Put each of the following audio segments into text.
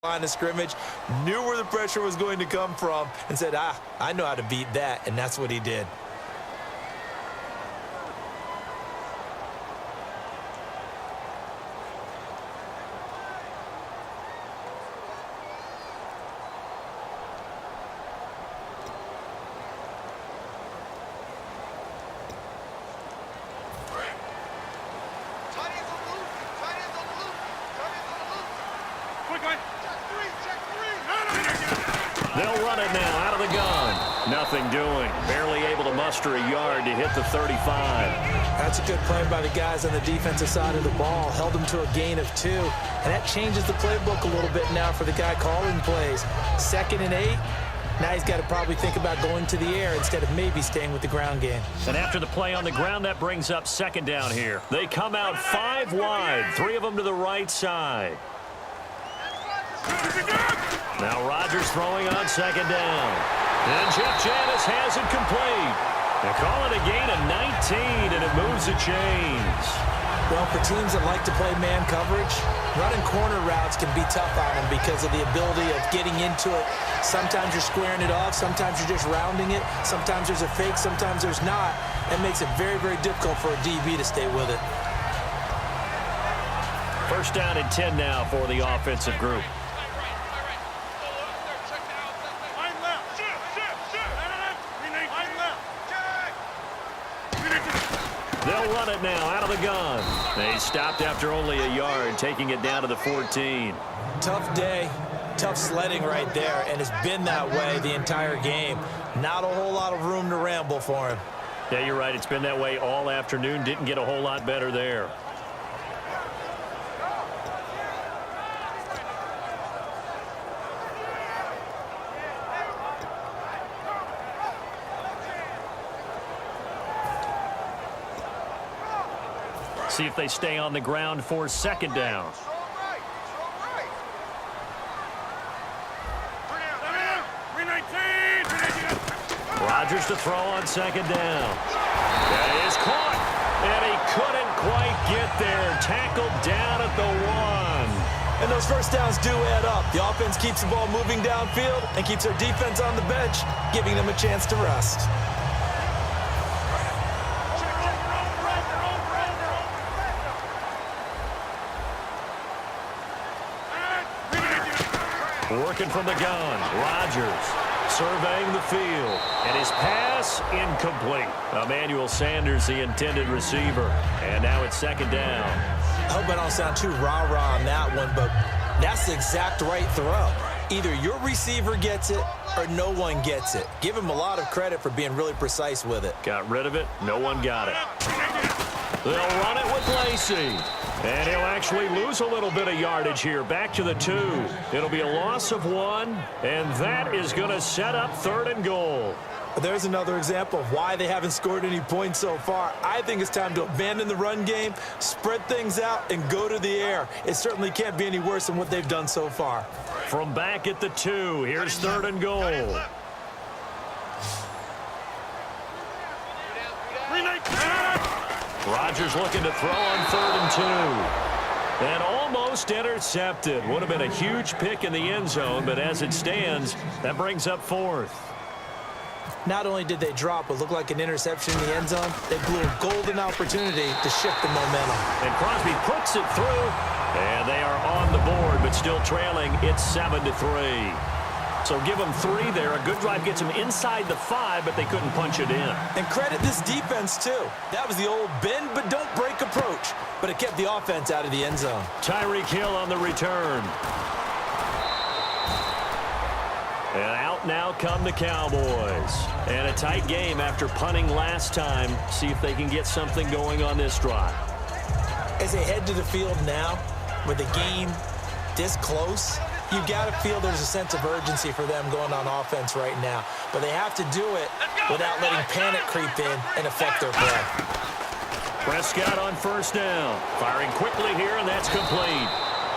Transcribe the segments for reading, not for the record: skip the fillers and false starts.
line of scrimmage, knew where the pressure was going to come from, and said, I know how to beat that, and that's what he did. They'll run it now out of the gun. Nothing doing. Barely able to muster a yard to hit the 35. That's a good play by the guys on the defensive side of the ball. Held them to a gain of 2. And that changes the playbook a little bit now for the guy calling plays. 2nd and 8. Now he's got to probably think about going to the air instead of maybe staying with the ground game. And after the play on the ground, that brings up 2nd down here. They come out 5 wide. 3 of them to the right side. Now Rodgers throwing on 2nd down. And Jeff Janis has it complete. They call it a gain of 19, and it moves the chains. Well, for teams that like to play man coverage, running corner routes can be tough on them because of the ability of getting into it. Sometimes you're squaring it off. Sometimes you're just rounding it. Sometimes there's a fake. Sometimes there's not. It makes it very, very difficult for a DB to stay with it. 1st down and 10 now for the offensive group. They'll run it now out of the gun. They stopped after only a yard, taking it down to the 14. Tough day, tough sledding right there, and it's been that way the entire game. Not a whole lot of room to ramble for him. Yeah, you're right. It's been that way all afternoon. Didn't get a whole lot better there. See if they stay on the ground for 2nd down. Rodgers to throw on 2nd down. That is caught, and he couldn't quite get there. Tackled down at the 1. And those 1st downs do add up. The offense keeps the ball moving downfield and keeps their defense on the bench, giving them a chance to rest. Working from the gun, Rodgers surveying the field, and his pass incomplete. Emmanuel Sanders, the intended receiver, and now it's 2nd down. I hope I don't sound too rah-rah on that one, but that's the exact right throw. Either your receiver gets it or no one gets it. Give him a lot of credit for being really precise with it. Got rid of it. No one got it. They'll run it with Lacey. And he'll actually lose a little bit of yardage here. Back to the 2. It'll be a loss of 1, and that is going to set up 3rd and goal. There's another example of why they haven't scored any points so far. I think it's time to abandon the run game, spread things out, and go to the air. It certainly can't be any worse than what they've done so far. From back at the 2, here's 3rd and goal. Rodgers looking to throw on 3rd and 2. And almost intercepted. Would have been a huge pick in the end zone, but as it stands, that brings up 4th. Not only did they drop what looked like an interception in the end zone, they blew a golden opportunity to shift the momentum. And Crosby puts it through, and they are on the board, but still trailing. It's 7-3. So give them 3 there. A good drive gets them inside the 5, but they couldn't punch it in. And credit this defense, too. That was the old bend but don't break approach, but it kept the offense out of the end zone. Tyreek Hill on the return. And out now come the Cowboys. And a tight game after punting last time. See if they can get something going on this drive. As they head to the field now, with the game this close, you got to feel there's a sense of urgency for them going on offense right now. But they have to do it without letting panic creep in and affect their play. Prescott on 1st down. Firing quickly here, and that's complete.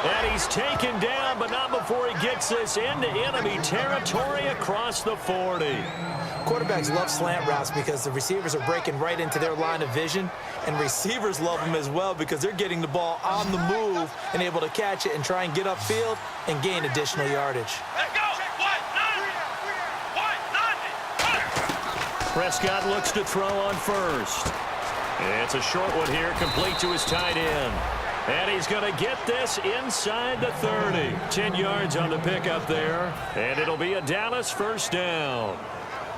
And he's taken down, but not before he gets this into enemy territory across the 40. Quarterbacks love slant routes because the receivers are breaking right into their line of vision, and receivers love them as well because they're getting the ball on the move and able to catch it and try and get upfield and gain additional yardage. Prescott looks to throw on first. It's a short one here, complete to his tight end. And he's going to get this inside the 30. 10 yards on the pickup there. And it'll be a Dallas first down.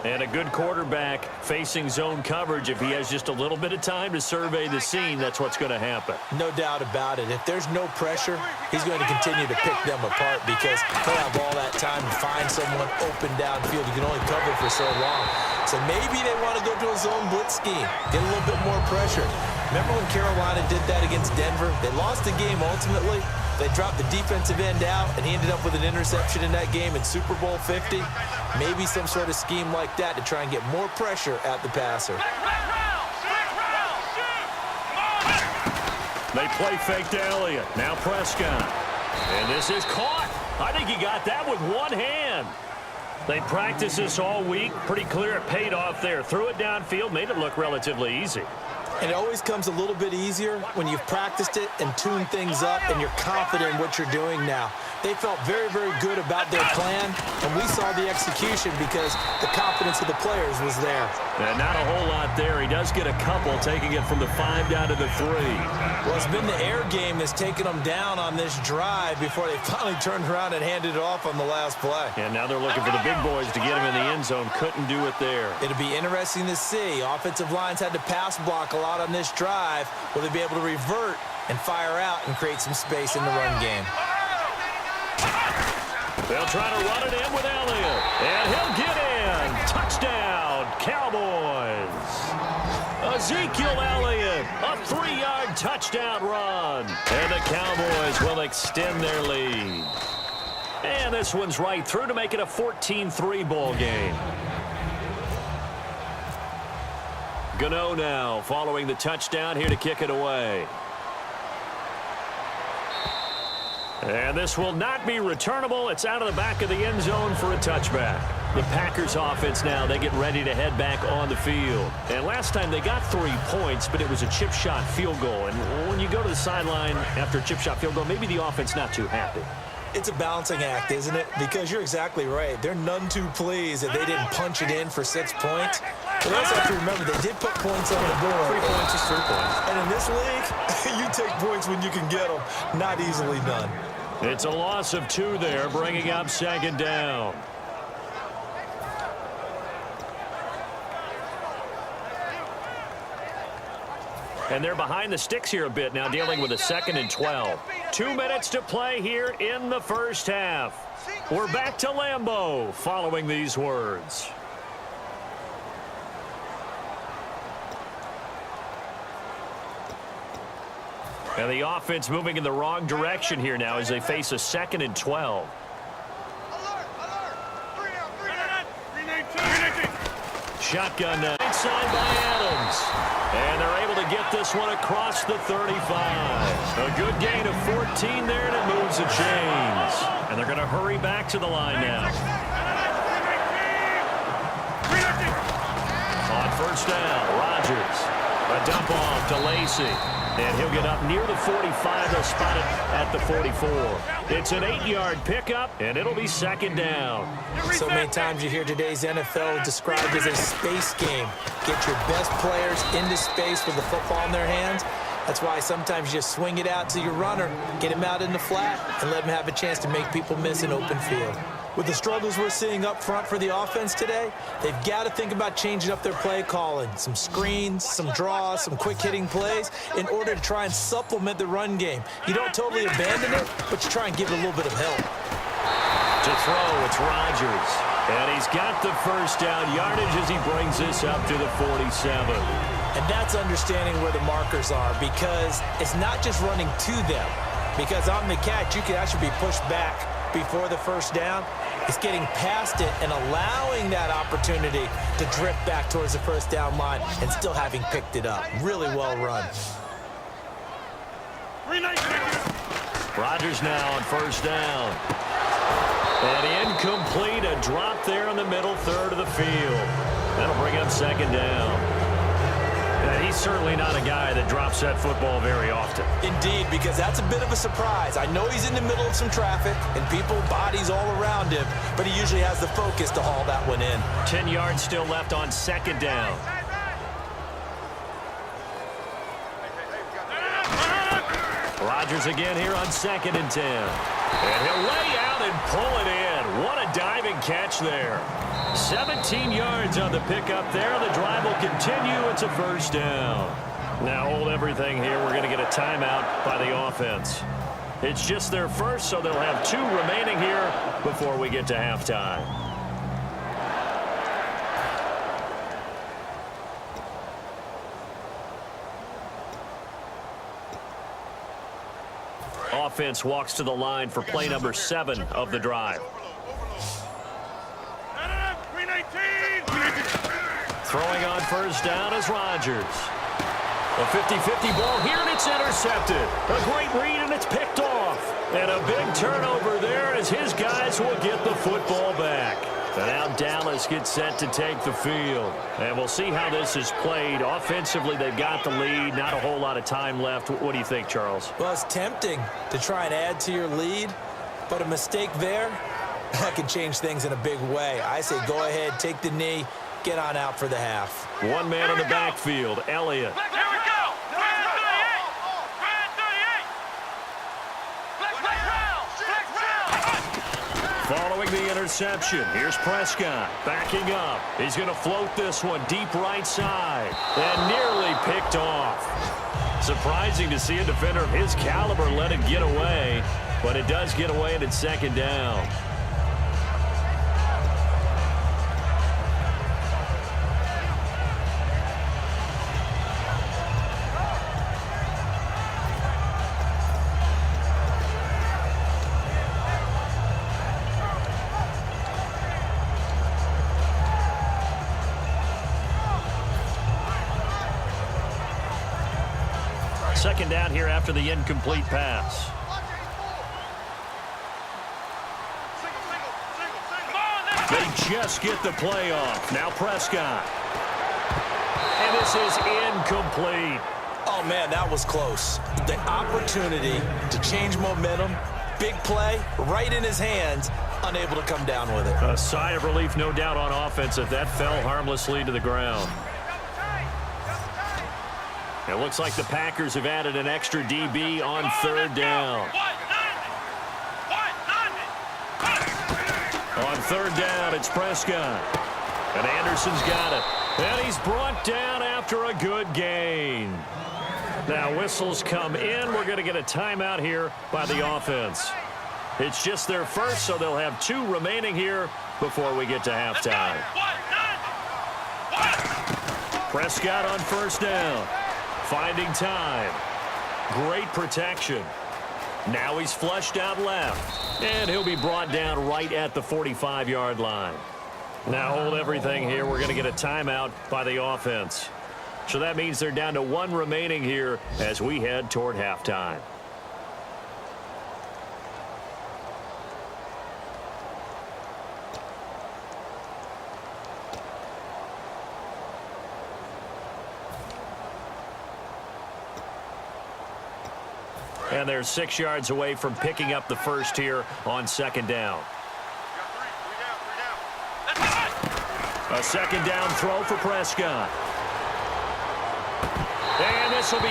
And a good quarterback facing zone coverage. If he has just a little bit of time to survey the scene, that's what's going to happen. No doubt about it. If there's no pressure, he's going to continue to pick them apart because he'll have all that time to find someone open downfield. You can only cover for so long. So maybe they want to go to a zone blitz scheme, get a little bit more pressure. Remember when Carolina did that against Denver? They lost the game ultimately. They dropped the defensive end out, and he ended up with an interception in that game in Super Bowl 50. Maybe some sort of scheme like that to try and get more pressure at the passer. They play fake to Elliott. Now Prescott. And this is caught. I think he got that with one hand. They practiced this all week. Pretty clear it paid off there. Threw it downfield, made it look relatively easy. And it always comes a little bit easier when you've practiced it and tuned things up and you're confident in what you're doing now. They felt very, very good about their plan, and we saw the execution because the confidence of the players was there. And not a whole lot there. He does get a couple, taking it from the 5 down to the 3. Well, it's been the air game that's taken them down on this drive before they finally turned around and handed it off on the last play. And now they're looking for the big boys to get him in the end zone. Couldn't do it there. It'll be interesting to see. Offensive lines had to pass block a lot on this drive. Will they be able to revert and fire out and create some space in the run game? They'll try to run it in with Elliott. And he'll get in. Touchdown, Cowboys. Ezekiel Elliott, a 3-yard touchdown run. And the Cowboys will extend their lead. And this one's right through to make it a 14-3 ball game. Gano now following the touchdown here to kick it away. And this will not be returnable. It's out of the back of the end zone for a touchback. The Packers offense now, they get ready to head back on the field. And last time they got 3 points, but it was a chip shot field goal. And when you go to the sideline after a chip shot field goal, maybe the offense not too happy. It's a balancing act, isn't it? Because you're exactly right. They're none too pleased that they didn't punch it in for 6 points. But also have to remember, they did put points on the board. 3 points is 3 points. And in this league, you take points when you can get them. Not easily done. It's a loss of 2 there, bringing up 2nd down. And they're behind the sticks here a bit now, dealing with a 2nd and 12. 2 minutes to play here in the first half. We're back to Lambeau following these words. And the offense moving in the wrong direction here now as they face a 2nd and 12. Shotgun now. Inside by Adams. And they're able to get this one across the 35. A good gain of 14 there, and it moves the chains. And they're going to hurry back to the line now. On first down, Rodgers. A dump off to Lacy. And he'll get up near the 45. They'll spot it at the 44. It's an 8-yard pickup, and it'll be 2nd down. So many times you hear today's NFL described as a space game. Get your best players into space with the football in their hands. That's why sometimes you just swing it out to your runner, get him out in the flat, and let him have a chance to make people miss an open field. With the struggles we're seeing up front for the offense today, they've got to think about changing up their play calling. Some screens, some draws, some quick-hitting plays in order to try and supplement the run game. You don't totally abandon it, but you try and give it a little bit of help. To throw, it's Rodgers. And he's got the first down yardage as he brings this up to the 47. And that's understanding where the markers are, because it's not just running to them. Because on the catch, you can actually be pushed back before the first down. It's getting past it and allowing that opportunity to drift back towards the first down line and still having picked it up. Really well run. Rodgers now on first down. And incomplete, a drop there in the middle third of the field. That'll bring up second down. And he's certainly not a guy that drops that football very often. Indeed, because that's a bit of a surprise. I know he's in the middle of some traffic and people, bodies all around him, but he usually has the focus to haul that one in. 10 yards still left on second down. Rodgers again here on 2nd and 10. And he'll lay out and pull it in. What a diving catch there. 17 yards on the pickup there. The drive will continue. It's a first down. Now hold everything here. We're going to get a timeout by the offense. It's just their first, so they'll have 2 remaining here before we get to halftime. Offense walks to the line for play number 7 of the drive. Throwing on first down is Rodgers. A 50-50 ball here, and it's intercepted. A great read, and it's picked off. And a big turnover there as his guys will get the football back. And now Dallas gets set to take the field. And we'll see how this is played. Offensively, they've got the lead. Not a whole lot of time left. What do you think, Charles? Well, it's tempting to try and add to your lead, but a mistake there, that could change things in a big way. I say go ahead, take the knee, get on out for the half. One man in the backfield, Elliott. Following the interception, here's Prescott backing up. He's going to float this one deep right side and nearly picked off. Surprising to see a defender of his caliber let it get away, but it does get away and it's second down. Second down here after the incomplete pass. They just get the play off. Now Prescott. And this is incomplete. Oh, man, that was close. The opportunity to change momentum, big play, right in his hands, unable to come down with it. A sigh of relief, no doubt, on offense if that fell harmlessly to the ground. It looks like the Packers have added an extra DB on third down. On third down, it's Prescott. And Anderson's got it. And he's brought down after a good gain. Now whistles come in. We're going to get a timeout here by the offense. It's just their first, so they'll have 2 remaining here before we get to halftime. Prescott on first down. Finding time. Great protection. Now he's flushed out left. And he'll be brought down right at the 45-yard line. Now hold everything here. We're going to get a timeout by the offense. So that means they're down to 1 remaining here as we head toward halftime. And they're 6 yards away from picking up the first here on second down. A second down throw for Prescott. And this will be...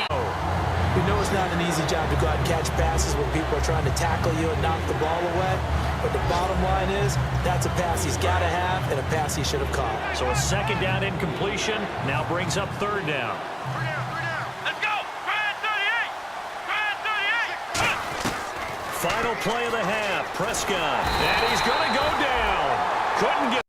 We know it's not an easy job to go out and catch passes when people are trying to tackle you and knock the ball away. But the bottom line is, that's a pass he's got to have and a pass he should have caught. So a second down incompletion now brings up third down. Final play of the half, Prescott. And he's going to go down. Couldn't get